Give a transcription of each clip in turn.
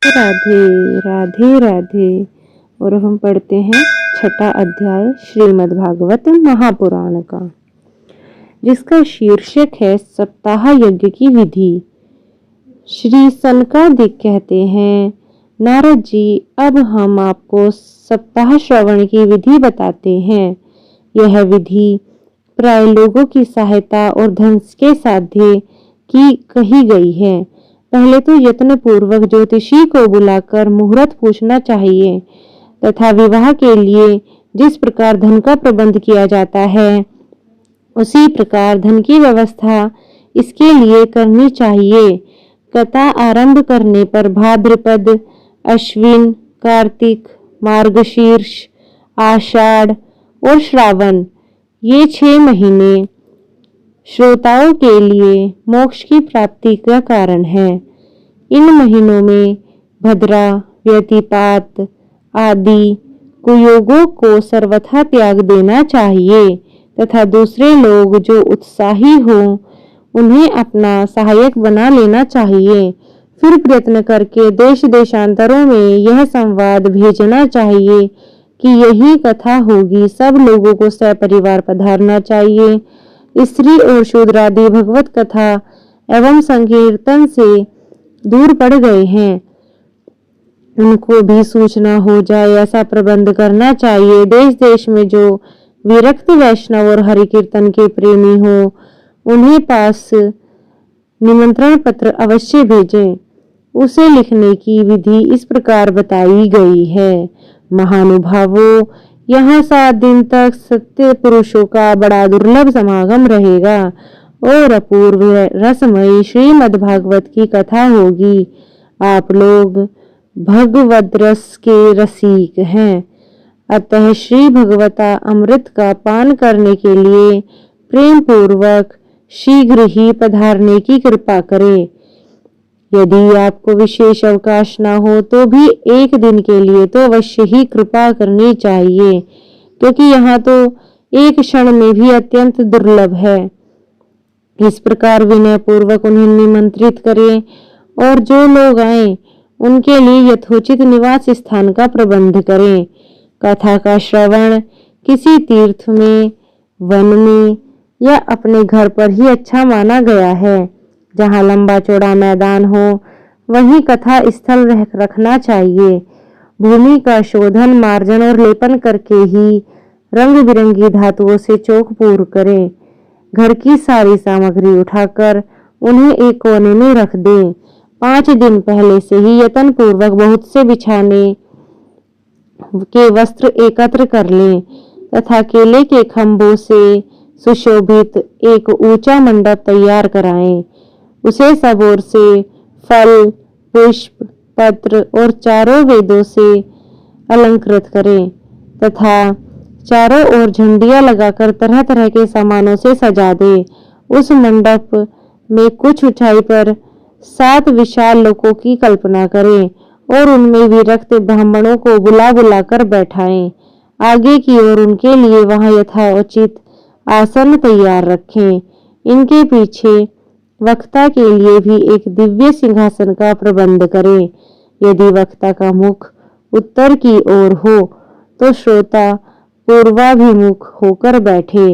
राधे राधे राधे। और हम पढ़ते हैं छठा अध्याय श्रीमद् भागवत महापुराण का, जिसका शीर्षक है सप्ताह यज्ञ की विधि। श्री सनकादिक कहते हैं, नारद जी, अब हम आपको सप्ताह श्रवण की विधि बताते हैं। यह विधि प्राय लोगों की सहायता और धन के साध्य की कही गई है। पहले तो यत्न पूर्वक ज्योतिषी को बुलाकर मुहूर्त पूछना चाहिए तथा विवाह के लिए जिस प्रकार धन का प्रबंध किया जाता है, उसी प्रकार धन की व्यवस्था इसके लिए करनी चाहिए। कथा आरंभ करने पर भाद्रपद, अश्विन, कार्तिक, मार्गशीर्ष, आषाढ़ और श्रावण, ये 6 महीने श्रोताओं के लिए मोक्ष की प्राप्ति का कारण है। इन महीनों में भद्रा, व्यतिपात आदि कुयोगों को सर्वथा त्याग देना चाहिए तथा दूसरे लोग जो उत्साही हो उन्हें अपना सहायक बना लेना चाहिए। फिर प्रयत्न करके देश देशांतरों में यह संवाद भेजना चाहिए कि यही कथा होगी। सब लोगों को सपरिवार पधारना चाहिए। स्त्री और शूद्र आदि भगवत कथा एवं संकीर्तन से दूर पड़ गए हैं, उनको भी सूचना हो जाए, ऐसा प्रबंध करना चाहिए। देश देश में जो विरक्त वैष्णव और हरि कीर्तन के प्रेमी हो, उन्हें पास निमंत्रण पत्र अवश्य भेजें। उसे लिखने की विधि इस प्रकार बताई गई है। महानुभावों, यहाँ 7 दिन तक सत्य पुरुषों का बड़ा दुर्लभ समागम रहेगा और अपूर्व रसमयी श्रीमद् भागवत की कथा होगी। आप लोग भगवद रस के रसिक हैं, अतः श्री भगवता अमृत का पान करने के लिए प्रेम पूर्वक शीघ्र ही पधारने की कृपा करें। यदि आपको विशेष अवकाश न हो तो भी 1 दिन के लिए तो अवश्य ही कृपा करनी चाहिए, क्योंकि यहाँ तो एक क्षण में भी अत्यंत दुर्लभ है। इस प्रकार विनय पूर्वक उन्हें निमंत्रित करें और जो लोग आए उनके लिए यथोचित निवास स्थान का प्रबंध करें। कथा का श्रवण किसी तीर्थ में, वन में या अपने घर पर ही अच्छा माना गया है। जहाँ लंबा चौड़ा मैदान हो वहीं कथा स्थल रखना चाहिए। भूमि का शोधन, मार्जन और लेपन करके ही रंग बिरंगी धातुओं से चौक पूर्ण करें। घर की सारी सामग्री उठाकर उन्हें एक कोने में रख दें। 5 दिन पहले से ही यत्न पूर्वक बहुत से बिछाने के वस्त्र एकत्र कर लें तथा केले के खंभों से सुशोभित एक ऊंचा मंडप तैयार कराएं। उसे सब ओर से फल, पुष्प, पत्र और चारों वेदों से अलंकृत करें तथा चारों ओर झंडियां लगाकर तरह तरह के सामानों से सजा दें। उस मंडप में कुछ ऊंचाई पर 7 विशाल लोकों की कल्पना करें और उनमें विरक्त ब्राह्मणों को बुला बुलाकर बैठाएं। आगे की ओर उनके लिए वहां यथोचित आसन तैयार रखें। इनके पीछे वक्ता के लिए भी एक दिव्य सिंहासन का प्रबंध करें। यदि वक्ता का मुख उत्तर की ओर हो तो श्रोता पूर्वाभिमुख होकर बैठे,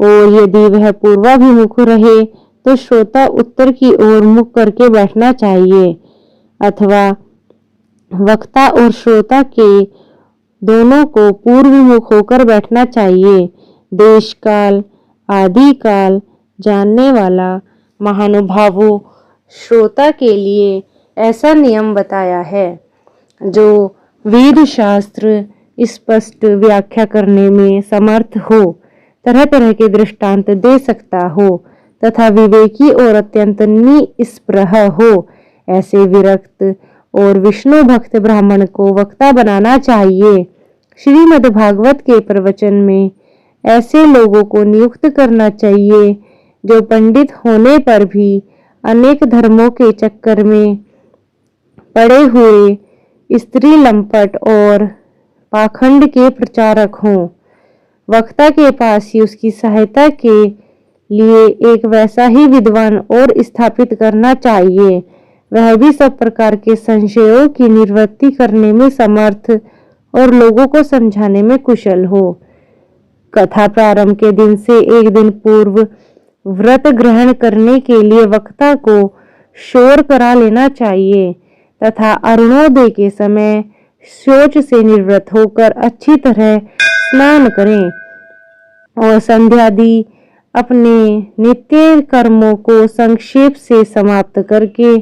और यदि वह पूर्वाभिमुख रहे तो श्रोता उत्तर की ओर मुख करके बैठना चाहिए, अथवा वक्ता और श्रोता के दोनों को पूर्वमुख होकर बैठना चाहिए। देश काल आदि काल जानने वाला महानुभावों, श्रोता के लिए ऐसा नियम बताया है जो वेद शास्त्र स्पष्ट व्याख्या करने में समर्थ हो, तरह तरह के दृष्टांत दे सकता हो तथा विवेकी और अत्यंत निस्पृह हो। ऐसे विरक्त और विष्णु भक्त ब्राह्मण को वक्ता बनाना चाहिए। श्रीमद् भागवत के प्रवचन में ऐसे लोगों को नियुक्त करना चाहिए जो पंडित होने पर भी अनेक धर्मों के चक्कर में पड़े हुए स्त्री लंपट और पाखंड के प्रचारक हों। वक्ता के पास ही उसकी सहायता के लिए एक वैसा ही विद्वान और स्थापित करना चाहिए। वह भी सब प्रकार के संशयों की निवृत्ति करने में समर्थ और लोगों को समझाने में कुशल हो। कथा प्रारंभ के दिन से एक दिन पूर्व व्रत ग्रहण करने के लिए वक्ता को शोर करा लेना चाहिए तथा अरुणोदय के समय शौच से निवृत्त होकर अच्छी तरह स्नान करें और संध्यादि अपने नित्य कर्मों को संक्षेप से समाप्त करके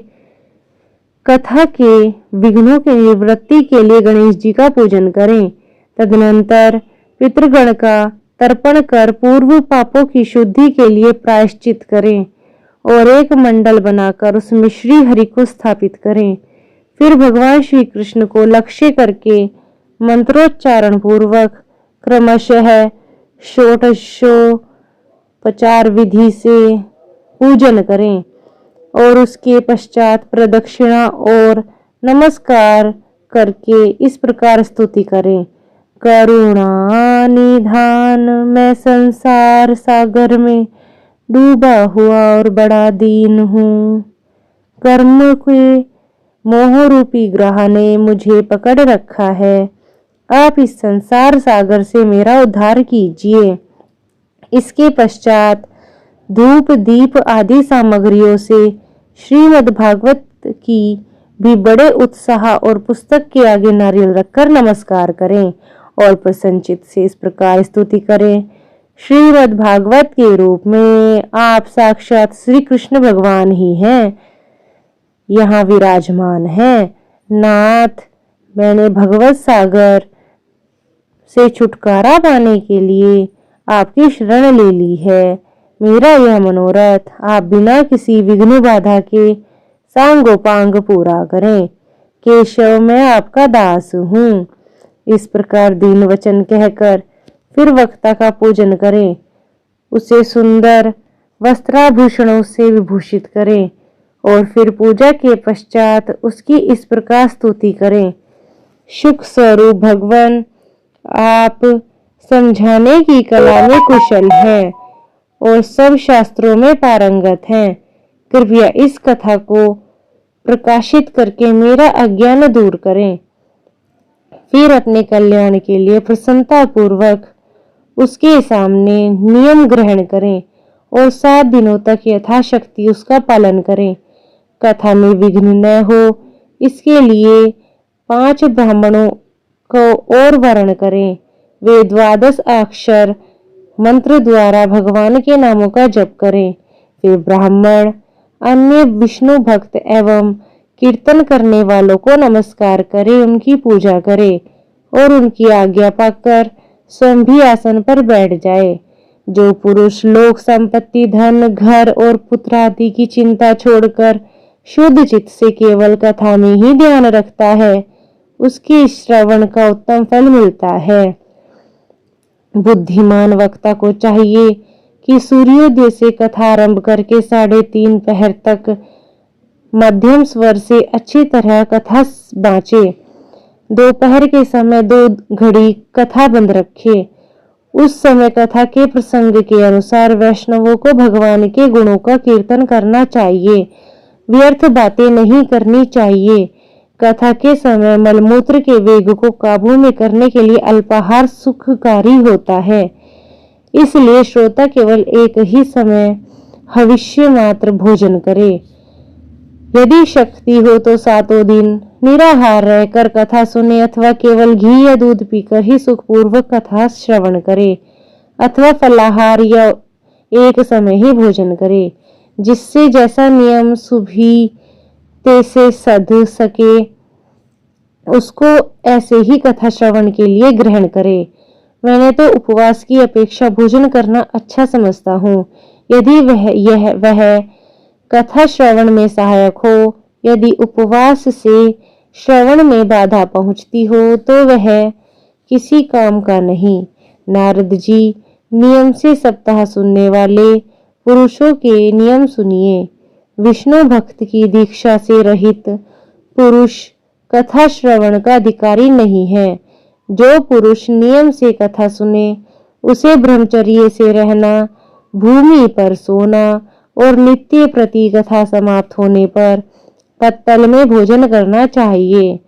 कथा के विघ्नों की निवृत्ति के लिए गणेश जी का पूजन करें। तदनंतर पितृगण का तर्पण कर पूर्व पापों की शुद्धि के लिए प्रायश्चित करें और एक मंडल बनाकर उसमें श्री हरि को स्थापित करें। फिर भगवान श्री कृष्ण को लक्ष्य करके मंत्रोच्चारण पूर्वक क्रमशः षोडशोपचार विधि से पूजन करें और उसके पश्चात प्रदक्षिणा और नमस्कार करके इस प्रकार स्तुति करें। करुणा निधान मैं संसार सागर में डूबा हुआ और बड़ा दीन हूँ। कर्म के मोह रूपी ग्रह ने मुझे पकड़ रखा है। आप इस संसार सागर से मेरा उद्धार कीजिए। इसके पश्चात धूप दीप आदि सामग्रियों से श्रीमद् भागवत की भी बड़े उत्साह और पुस्तक के आगे नारियल रखकर नमस्कार करें और प्रसन्नचित्त से इस प्रकार स्तुति करें। श्रीमद् भागवत के रूप में आप साक्षात श्री कृष्ण भगवान ही हैं, यहाँ विराजमान हैं। नाथ, मैंने भगवत सागर से छुटकारा पाने के लिए आपकी शरण ले ली है। मेरा यह मनोरथ आप बिना किसी विघ्न बाधा के सांगोपांग पूरा करें। केशव, मैं आपका दास हूँ। इस प्रकार दीन वचन कहकर फिर वक्ता का पूजन करें, उसे सुंदर वस्त्राभूषणों से विभूषित करें और फिर पूजा के पश्चात उसकी इस प्रकार स्तुति करें। सुख स्वरूप भगवान, आप समझाने की कला में कुशल हैं और सब शास्त्रों में पारंगत हैं। कृपया इस कथा को प्रकाशित करके मेरा अज्ञान दूर करें। फिर अपने कल्याण के लिए प्रसन्नता पूर्वक उसके सामने नियम ग्रहण करें और 7 दिनों तक यथाशक्ति उसका पालन करें। कथा में विघ्न न हो इसके लिए 5 ब्राह्मणों को और वर्ण करें। वे 12 अक्षर मंत्र द्वारा भगवान के नामों का जप करें। वे ब्राह्मण अन्य विष्णु भक्त एवं कीर्तन करने वालों को नमस्कार करें, उनकी पूजा करें और उनकी आज्ञा पाकर स्वयं भी आसन पर बैठ जाए। जो पुरुष लोक संपत्ति, धन, घर और पुत्र आदि की चिंता छोड़कर शुद्ध चित्त से केवल कथा में ही ध्यान रखता है, उसके श्रवण का उत्तम फल मिलता है। बुद्धिमान वक्ता को चाहिए कि सूर्योदय से कथा आरंभ करके 3:30 पहर तक मध्यम स्वर से अच्छी तरह कथा बाँचे। दोपहर के समय 2 घड़ी कथा बंद रखे। उस समय कथा के प्रसंग के अनुसार वैष्णवों को भगवान के गुणों का कीर्तन करना चाहिए। व्यर्थ बातें नहीं करनी चाहिए। कथा के समय मलमूत्र के वेग को काबू में करने के लिए अल्पाहार सुखकारी होता है, इसलिए श्रोता केवल एक ही समय हविष्य मात्र भोजन करे। यदि शक्ति हो तो 7 दिन निराहार रहकर कथा सुने अथवा केवल घी या दूध पीकर ही सुखपूर्वक कथा श्रवण करे अथवा फलाहार या एक समय ही भोजन करे। जिससे जैसा नियम सुविधा से सध सके उसको ऐसे ही कथा श्रवण के लिए ग्रहण करे। मैंने तो उपवास की अपेक्षा भोजन करना अच्छा समझता हूँ, यदि वह कथा श्रवण में सहायक हो। यदि उपवास से श्रवण में बाधा पहुँचती हो तो वह किसी काम का नहीं। नारद जी, नियम से सप्ताह सुनने वाले पुरुषों के नियम सुनिए। विष्णु भक्त की दीक्षा से रहित पुरुष कथा श्रवण का अधिकारी नहीं है। जो पुरुष नियम से कथा सुने उसे ब्रह्मचर्य से रहना, भूमि पर सोना और नित्य प्रति कथा समाप्त होने पर पत्तल में भोजन करना चाहिए।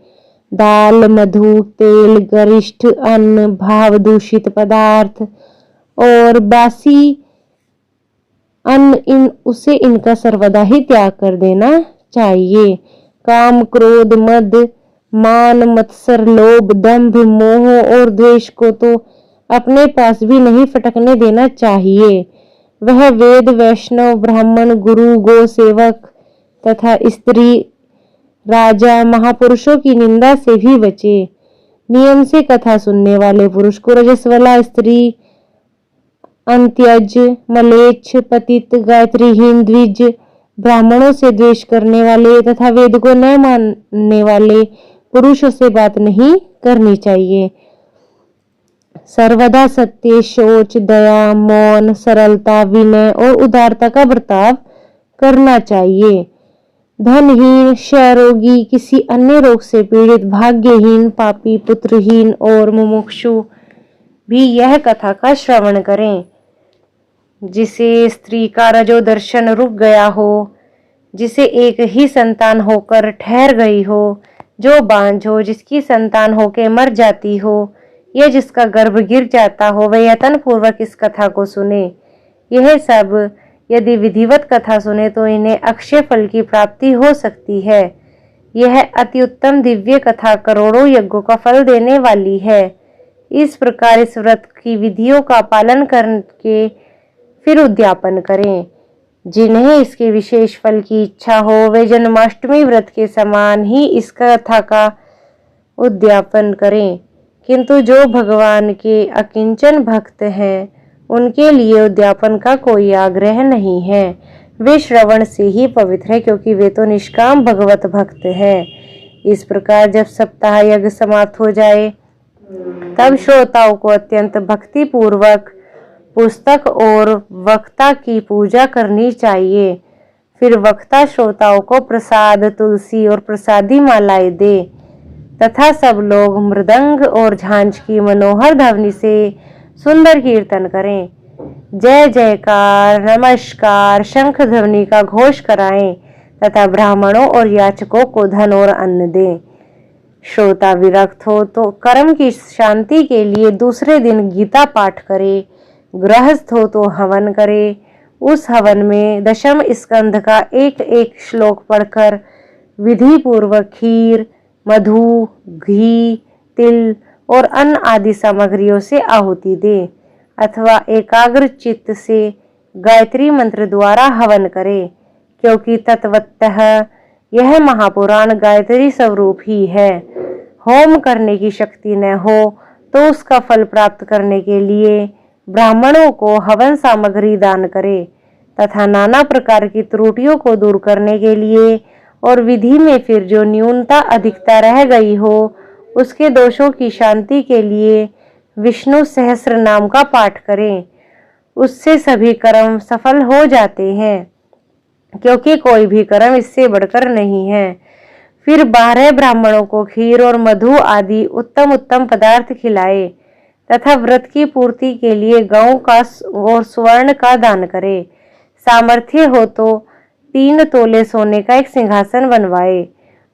दाल, मधु, तेल, गरिष्ठ अन्न, भाव दूषित पदार्थ और बासी अन्न इनका सर्वदा ही त्याग कर देना चाहिए। काम, क्रोध, मद, मान, मत्सर, लोभ, दंभ, मोह और द्वेष को तो अपने पास भी नहीं फटकने देना चाहिए। वह वेद, वैष्णव, ब्राह्मण, गुरु, गो सेवक तथा स्त्री, राजा, महापुरुषों की निंदा से भी बचे। नियम से कथा सुनने वाले पुरुष को रजस्वला, स्त्री, अंत्यज, मलेच्छ, पतित, गायत्रीहीन, द्विज, ब्राह्मणों से द्वेष करने वाले तथा वेद को न मानने वाले पुरुषों से बात नहीं करनी चाहिए। सर्वदा सत्य, शौच, दया, मौन, सरलता, विनय और उदारता का बर्ताव करना चाहिए। धनहीन, क्षयरोगी, किसी अन्य रोग से पीड़ित, भाग्यहीन, पापी, पुत्रहीन और मुमुक्षु भी यह कथा का श्रवण करें। जिसे स्त्री का रजोदर्शन रुक गया हो, जिसे एक ही संतान होकर ठहर गई हो, जो बांझ हो, जिसकी संतान होकर मर जाती हो, या जिसका गर्भ गिर जाता हो, वह यत्न पूर्वक इस कथा को सुने। यह सब यदि विधिवत कथा सुने तो इन्हें अक्षय फल की प्राप्ति हो सकती है। यह अति उत्तम दिव्य कथा करोड़ों यज्ञों का फल देने वाली है। इस प्रकार इस व्रत की विधियों का पालन करके फिर उद्यापन करें। जिन्हें इसके विशेष फल की इच्छा हो वे जन्माष्टमी व्रत के समान ही इस कथा का उद्यापन करें, किंतु जो भगवान के अकिंचन भक्त हैं उनके लिए उद्यापन का कोई आग्रह नहीं है। वे श्रवण से ही पवित्र है, क्योंकि वे तो निष्काम भगवत भक्त हैं। इस प्रकार जब सप्ताह यज्ञ समाप्त हो जाए तब श्रोताओं को अत्यंत भक्ति पूर्वक पुस्तक और वक्ता की पूजा करनी चाहिए। फिर वक्ता श्रोताओं को प्रसाद, तुलसी और प्रसादी मालाएं दे तथा सब लोग मृदंग और झांझ की मनोहर ध्वनि से सुंदर कीर्तन करें। जय जयकार, नमस्कार, शंख ध्वनि का घोष कराएं तथा ब्राह्मणों और याचकों को धन और अन्न दें। श्रोता विरक्त हो तो कर्म की शांति के लिए दूसरे दिन गीता पाठ करे। गृहस्थ हो तो हवन करे। उस हवन में दशम स्कंध का एक एक श्लोक पढ़कर विधि पूर्वक खीर, मधु, घी, तिल और अन्न आदि सामग्रियों से आहुति दे अथवा एकाग्र चित्त से गायत्री मंत्र द्वारा हवन करे, क्योंकि तत्वतः यह महापुराण गायत्री स्वरूप ही है। होम करने की शक्ति न हो तो उसका फल प्राप्त करने के लिए ब्राह्मणों को हवन सामग्री दान करे तथा नाना प्रकार की त्रुटियों को दूर करने के लिए और विधि में फिर जो न्यूनता अधिकता रह गई हो उसके दोषों की शांति के लिए विष्णु सहस्त्र नाम का पाठ करें। उससे सभी कर्म सफल हो जाते हैं, क्योंकि कोई भी कर्म इससे बढ़कर नहीं है। फिर 12 ब्राह्मणों को खीर और मधु आदि उत्तम उत्तम पदार्थ खिलाए तथा व्रत की पूर्ति के लिए गौ का और स्वर्ण का दान करे। सामर्थ्य हो तो 3 तोले सोने का एक सिंहासन बनवाए।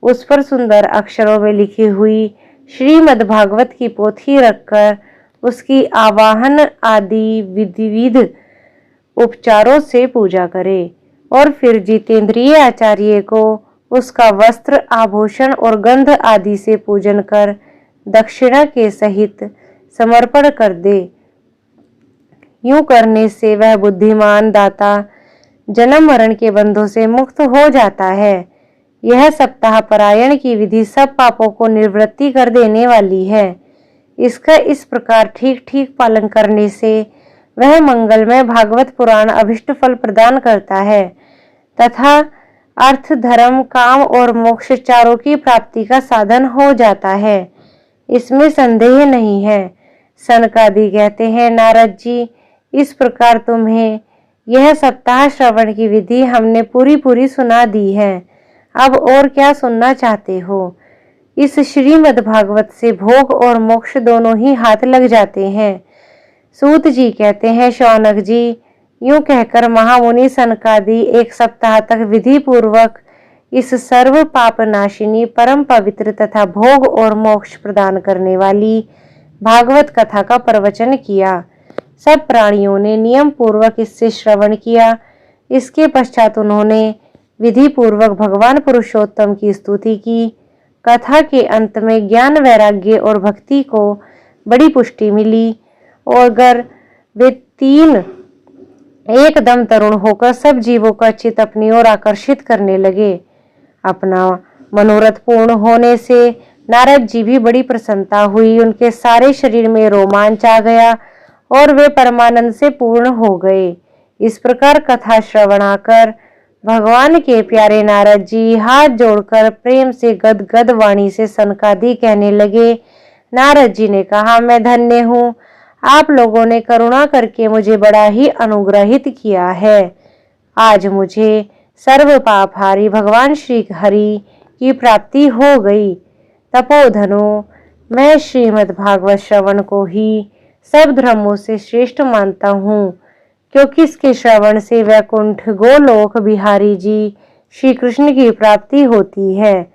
उस पर सुंदर अक्षरों में लिखी हुई श्रीमद् भागवत की पोथी रखकर उसकी आवाहन आदि विधिविध उपचारों से पूजा करे और फिर जितेंद्रिय आचार्य को उसका वस्त्र, आभूषण और गंध आदि से पूजन कर दक्षिणा के सहित समर्पण कर दे। यूं करने से वह बुद्धिमान दाता जन्म मरण के बंधों से मुक्त हो जाता है। यह सप्ताह परायण की विधि सब पापों को निवृत्ति कर देने वाली है। इसका इस प्रकार ठीक ठीक पालन करने से वह मंगलमय भागवत पुराण अभिष्ट फल प्रदान करता है तथा अर्थ, धर्म, काम और मोक्ष चारों की प्राप्ति का साधन हो जाता है। इसमें संदेह नहीं है। सनकादि कहते हैं, नारद जी, इस प्रकार तुम्हें यह सप्ताह श्रवण की विधि हमने पूरी पूरी सुना दी है। अब और क्या सुनना चाहते हो? इस श्रीमद् भागवत से भोग और मोक्ष दोनों ही हाथ लग जाते हैं। सूत जी कहते हैं, शौनक जी, यूं कहकर महामुनि सनकादि 1 सप्ताह तक विधि पूर्वक इस सर्व पाप नाशिनी, परम पवित्र तथा भोग और मोक्ष प्रदान करने वाली भागवत कथा का प्रवचन किया। सब प्राणियों ने नियम पूर्वक इससे श्रवण किया। इसके पश्चात उन्होंने विधि पूर्वक भगवान पुरुषोत्तम की स्तुति की। कथा के अंत में ज्ञान, वैराग्य और भक्ति को बड़ी पुष्टि मिली और अगर वे तीन एकदम तरुण होकर सब जीवों का चित्त अपनी ओर आकर्षित करने लगे। अपना मनोरथ पूर्ण होने से नारद जी भी बड़ी प्रसन्नता हुई। उनके सारे शरीर में रोमांच आ गया और वे परमानंद से पूर्ण हो गए। इस प्रकार कथा श्रवणाकर भगवान के प्यारे नारद जी हाथ जोड़कर प्रेम से गदगद वाणी से सनकादि कहने लगे। नारद जी ने कहा, मैं धन्य हूँ, आप लोगों ने करुणा करके मुझे बड़ा ही अनुग्रहित किया है। आज मुझे सर्व पापहारी भगवान श्री हरि की प्राप्ति हो गई। तपोधनो, मैं श्रीमद् भागवत श्रवण को ही सब धर्मों से श्रेष्ठ मानता हूँ, क्योंकि इसके श्रवण से वैकुंठ गोलोक बिहारी जी श्री कृष्ण की प्राप्ति होती है।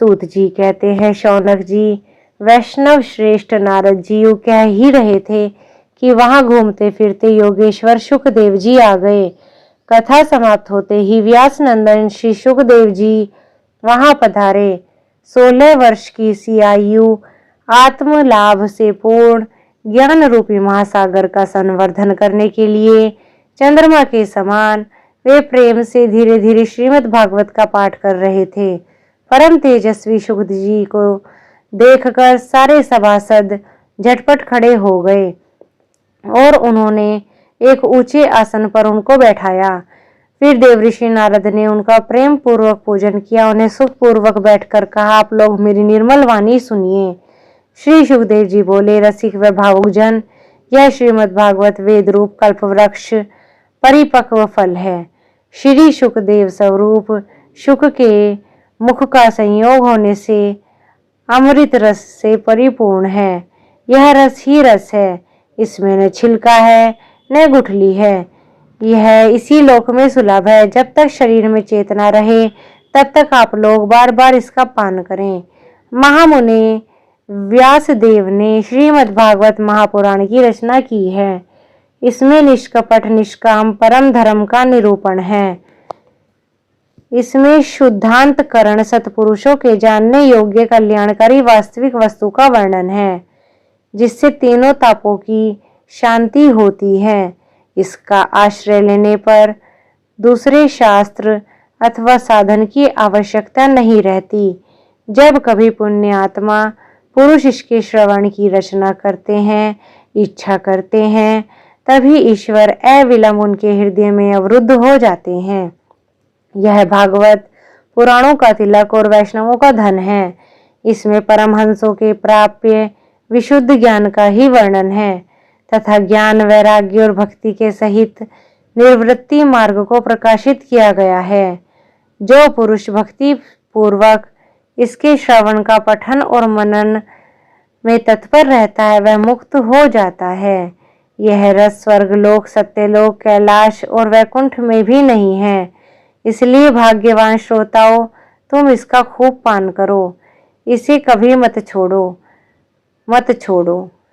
सूत जी कहते हैं, शौनक जी वैष्णव श्रेष्ठ नारद जी कह ही रहे थे कि वहां घूमते फिरते योगेश्वर सुखदेव जी आ गए। कथा समाप्त होते ही व्यास नंदन श्री सुखदेव जी वहां पधारे। 16 वर्ष की सी आयु आत्म लाभ से पूर्ण ज्ञान रूपी महासागर का संवर्धन करने के लिए चंद्रमा के समान वे प्रेम से धीरे धीरे श्रीमद् भागवत का पाठ कर रहे थे। परम तेजस्वी सुखदेव जी को देखकर सारे सभासद झटपट खड़े हो गए और उन्होंने एक ऊंचे आसन पर उनको बैठाया। फिर देवऋषि नारद ने उनका प्रेम पूर्वक पूजन किया। उन्हें सुख पूर्वक बैठकर कहा, आप लोग मेरी निर्मल वाणी सुनिए। श्री सुखदेव जी बोले, रसिक व भावुक जन, यह श्रीमद् भागवत वेद रूप कल्प वृक्ष परिपक्व फल है। श्री सुखदेव स्वरूप शुक के मुख का संयोग होने से अमृत रस से परिपूर्ण है। यह रस ही रस है, इसमें न छिलका है न गुठली है। यह इसी लोक में सुलभ है। जब तक शरीर में चेतना रहे तब तक आप लोग बार बार इसका पान करें। महामुनि व्यास देव ने श्रीमद् भागवत महापुराण की रचना की है। इसमें निष्कपट निष्काम परम धर्म का निरूपण है। इसमें शुद्धांतकरण सत्पुरुषों के जानने योग्य कल्याणकारी वास्तविक वस्तु का वर्णन है, जिससे तीनों तापों की शांति होती है। इसका आश्रय लेने पर दूसरे शास्त्र अथवा साधन की आवश्यकता नहीं रहती। जब कभी पुण्य आत्मा पुरुष इसके श्रवण की रचना करते हैं, इच्छा करते हैं, तभी ईश्वर अविलंब उनके हृदय में अवरुद्ध हो जाते हैं। यह भागवत पुराणों का तिलक और वैष्णवों का धन है। इसमें परमहंसों के प्राप्य विशुद्ध ज्ञान का ही वर्णन है तथा ज्ञान, वैराग्य और भक्ति के सहित निर्वृत्ति मार्ग को प्रकाशित किया गया है। जो पुरुष भक्ति पूर्वक इसके श्रवण का पठन और मनन में तत्पर रहता है, वह मुक्त हो जाता है। यह रस स्वर्गलोक, सत्यलोक, कैलाश और वैकुंठ में भी नहीं है। इसलिए भाग्यवान श्रोताओं, तुम इसका खूब पान करो, इसे कभी मत छोड़ो।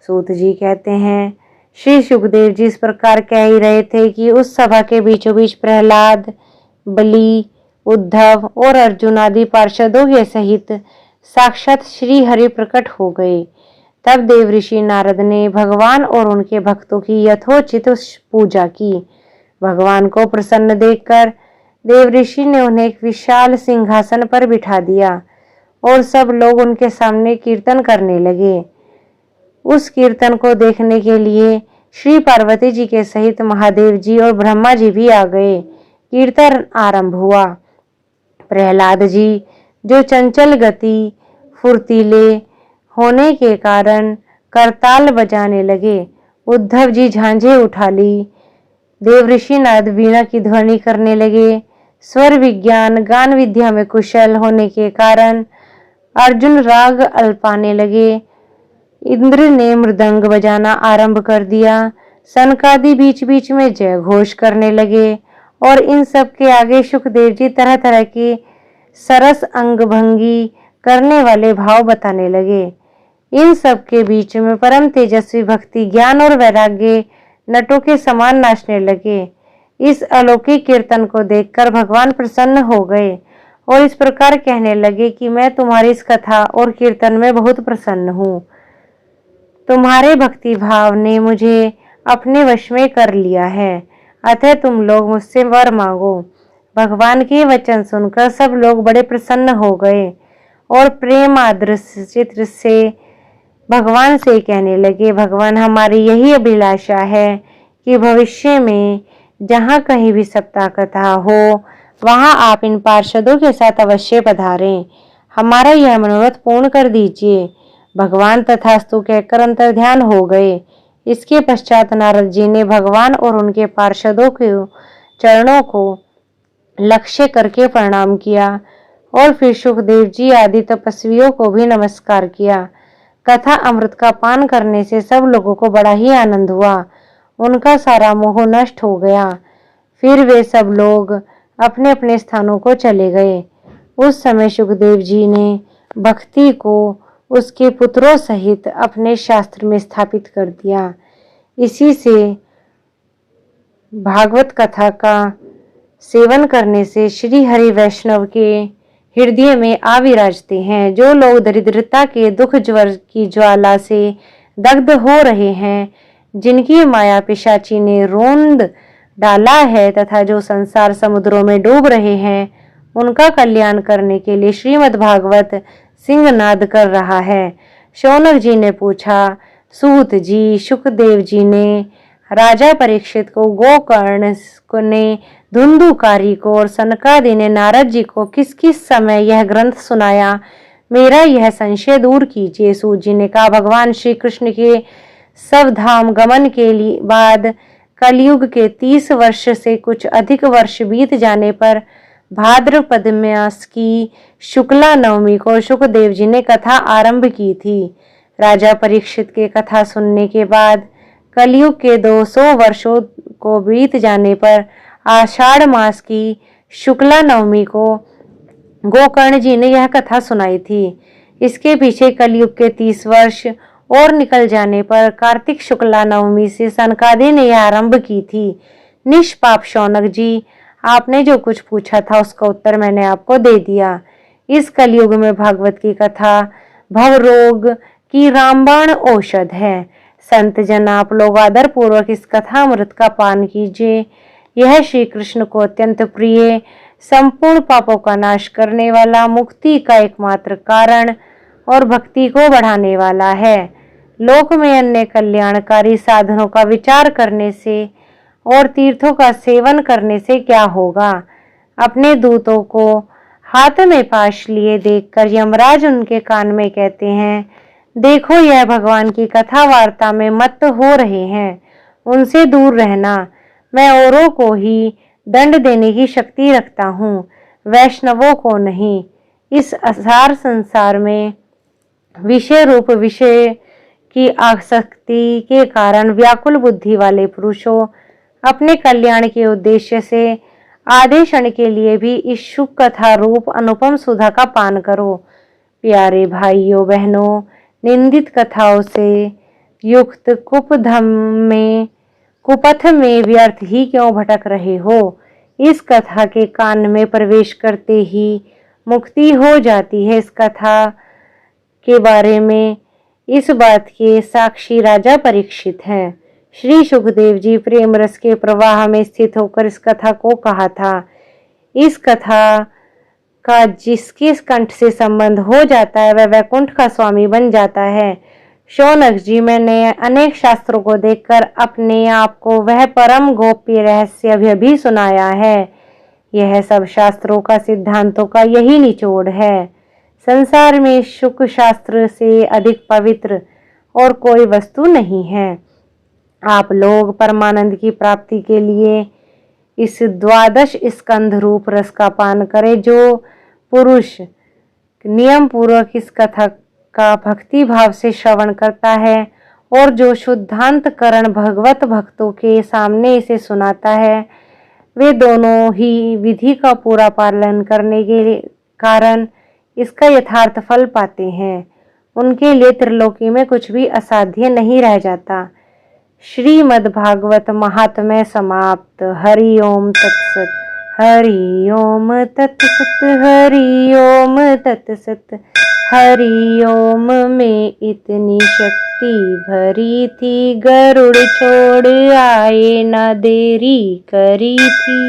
सूत जी कहते हैं, श्री सुखदेव जी इस प्रकार कह ही रहे थे कि उस सभा के बीचों बीच प्रहलाद, बलि, उद्धव और अर्जुन आदि पार्षदों के सहित साक्षात श्री हरि प्रकट हो गए। तब देवऋषि नारद ने भगवान और उनके भक्तों की यथोचित पूजा की। भगवान को प्रसन्न देखकर देवऋषि ने उन्हें एक विशाल सिंहासन पर बिठा दिया और सब लोग उनके सामने कीर्तन करने लगे। उस कीर्तन को देखने के लिए श्री पार्वती जी के सहित महादेव जी और ब्रह्मा जी भी आ गए। कीर्तन आरंभ हुआ। प्रहलाद जी, जो चंचल गति फुर्तीले होने के कारण करताल बजाने लगे। उद्धव जी झांझे उठा ली। देवऋषि नारद वीणा की ध्वनि करने लगे। स्वर विज्ञान गान विद्या में कुशल होने के कारण अर्जुन राग अल्पाने लगे। इंद्र ने मृदंग बजाना आरंभ कर दिया। सनकादि बीच बीच में जय घोष करने लगे और इन सब के आगे सुखदेव जी तरह तरह की सरस अंगभंगी करने वाले भाव बताने लगे। इन सब के बीच में परम तेजस्वी भक्ति, ज्ञान और वैराग्य नटों के समान नाचने लगे। इस अलौकिक कीर्तन को देखकर भगवान प्रसन्न हो गए और इस प्रकार कहने लगे कि मैं तुम्हारी इस कथा और कीर्तन में बहुत प्रसन्न हूँ। तुम्हारे भक्ति भाव ने मुझे अपने वश में कर लिया है, अतः तुम लोग मुझसे वर मांगो। भगवान के वचन सुनकर सब लोग बड़े प्रसन्न हो गए और प्रेम आदर चित्र से भगवान से कहने लगे, भगवान हमारी यही अभिलाषा है कि भविष्य में जहाँ कहीं भी सप्ताह कथा हो वहाँ आप इन पार्षदों के साथ अवश्य पधारें। हमारा यह मनोरथ पूर्ण कर दीजिए। भगवान तथास्तु कहकर अंतर्ध्यान हो गए। इसके पश्चात नारद जी ने भगवान और उनके पार्षदों के चरणों को लक्ष्य करके प्रणाम किया और फिर सुखदेव जी आदि तपस्वियों को भी नमस्कार किया। कथा अमृत का पान करने से सब लोगों को बड़ा ही आनंद हुआ। उनका सारा मोह नष्ट हो गया। फिर वे सब लोग अपने अपने स्थानों को चले गए। उस समय सुखदेव जी ने भक्ति को उसके पुत्रों सहित अपने शास्त्र में स्थापित कर दिया। इसी से भागवत कथा का सेवन करने से श्री हरि वैष्णव के हृदय में आ विराजते हैं। जो लोग दरिद्रता के दुख ज्वर की ज्वाला से दग्ध हो रहे हैं, जिनकी माया पिशाची ने रोंद डाला है तथा जो संसार समुद्रों में डूब रहे हैं, उनका कल्याण करने के लिए श्रीमद् भागवत सिंहनाद कर रहा है। शौनक जी ने पूछा, सूत जी, सुखदेव जी ने राजा परीक्षित को, गोकर्ण ने धुंधुकारी को और सनकादि ने नारद जी को किस किस समय यह ग्रंथ सुनाया, मेरा यह संशय दूर कीजिए। सूत जी ने कहा, भगवान श्री कृष्ण के सब धाम गमन के बाद कलयुग के 30 वर्ष से कुछ अधिक वर्ष बीत जाने पर भाद्रपद मास की शुक्ला नवमी को सुखदेव जी ने कथा आरंभ की थी। राजा परीक्षित के कथा सुनने के बाद कलयुग के 200 वर्षों को बीत जाने पर आषाढ़ मास की शुक्ला नवमी को गोकर्ण जी ने यह कथा सुनाई थी। इसके पीछे कलयुग के 30 वर्ष और निकल जाने पर कार्तिक शुक्ला नवमी से सनकादि ने यह आरंभ की थी। निष्पाप शौनक जी, आपने जो कुछ पूछा था उसका उत्तर मैंने आपको दे दिया। इस कलयुग में भागवत की कथा भवरोग की रामबाण औषध है। संत जन, आप लोग आदर पूर्वक इस कथा अमृत का पान कीजिए। यह श्री कृष्ण को अत्यंत प्रिय, संपूर्ण पापों का नाश करने वाला, मुक्ति का एकमात्र कारण और भक्ति को बढ़ाने वाला है। लोक में अन्य कल्याणकारी साधनों का विचार करने से और तीर्थों का सेवन करने से क्या होगा। अपने दूतों को हाथ में पाश लिए देखकर यमराज उनके कान में कहते हैं, देखो यह भगवान की कथा वार्ता में मत्त हो रहे हैं, उनसे दूर रहना। मैं औरों को ही दंड देने की शक्ति रखता हूँ, वैष्णवों को नहीं। इस असार संसार में विषय रूप विषय की आसक्ति के कारण व्याकुल बुद्धि वाले पुरुषों, अपने कल्याण के उद्देश्य से आधे क्षण के लिए भी इस शुभ कथा रूप अनुपम सुधा का पान करो। प्यारे भाइयों बहनों, निंदित कथाओं से युक्त कुपथ में व्यर्थ ही क्यों भटक रहे हो। इस कथा के कान में प्रवेश करते ही मुक्ति हो जाती है। इस कथा के बारे में इस बात के साक्षी राजा परीक्षित हैं। श्री सुखदेव जी प्रेम रस के प्रवाह में स्थित होकर इस कथा को कहा था। इस कथा का जिसके कंठ से संबंध हो जाता है वह वैकुंठ का स्वामी बन जाता है। शौनक जी, मैंने अनेक शास्त्रों को देखकर अपने आप को वह परम गोप्य रहस्य भी सुनाया है। यह सब शास्त्रों का सिद्धांतों का यही निचोड़ है। संसार में शुक शास्त्र से अधिक पवित्र और कोई वस्तु नहीं है। आप लोग परमानंद की प्राप्ति के लिए इस 12 स्कंध रूप रस का पान करें। जो पुरुष नियम पूर्वक इस कथा का भक्ति भाव से श्रवण करता है और जो शुद्धांतकरण भगवत भक्तों के सामने इसे सुनाता है, वे दोनों ही विधि का पूरा पालन कारण इसका यथार्थ फल पाते हैं। उनके लिए त्रिलोकी में कुछ भी असाध्य नहीं रह जाता। श्रीमद्भागवत महात्म्य समाप्त। हरि ओम तत्सत। हरि ओम तत्सत। हरि ओम तत्सत। हरि ओम में इतनी शक्ति भरी थी, गरुड़ छोड़ आए ना देरी करी थी।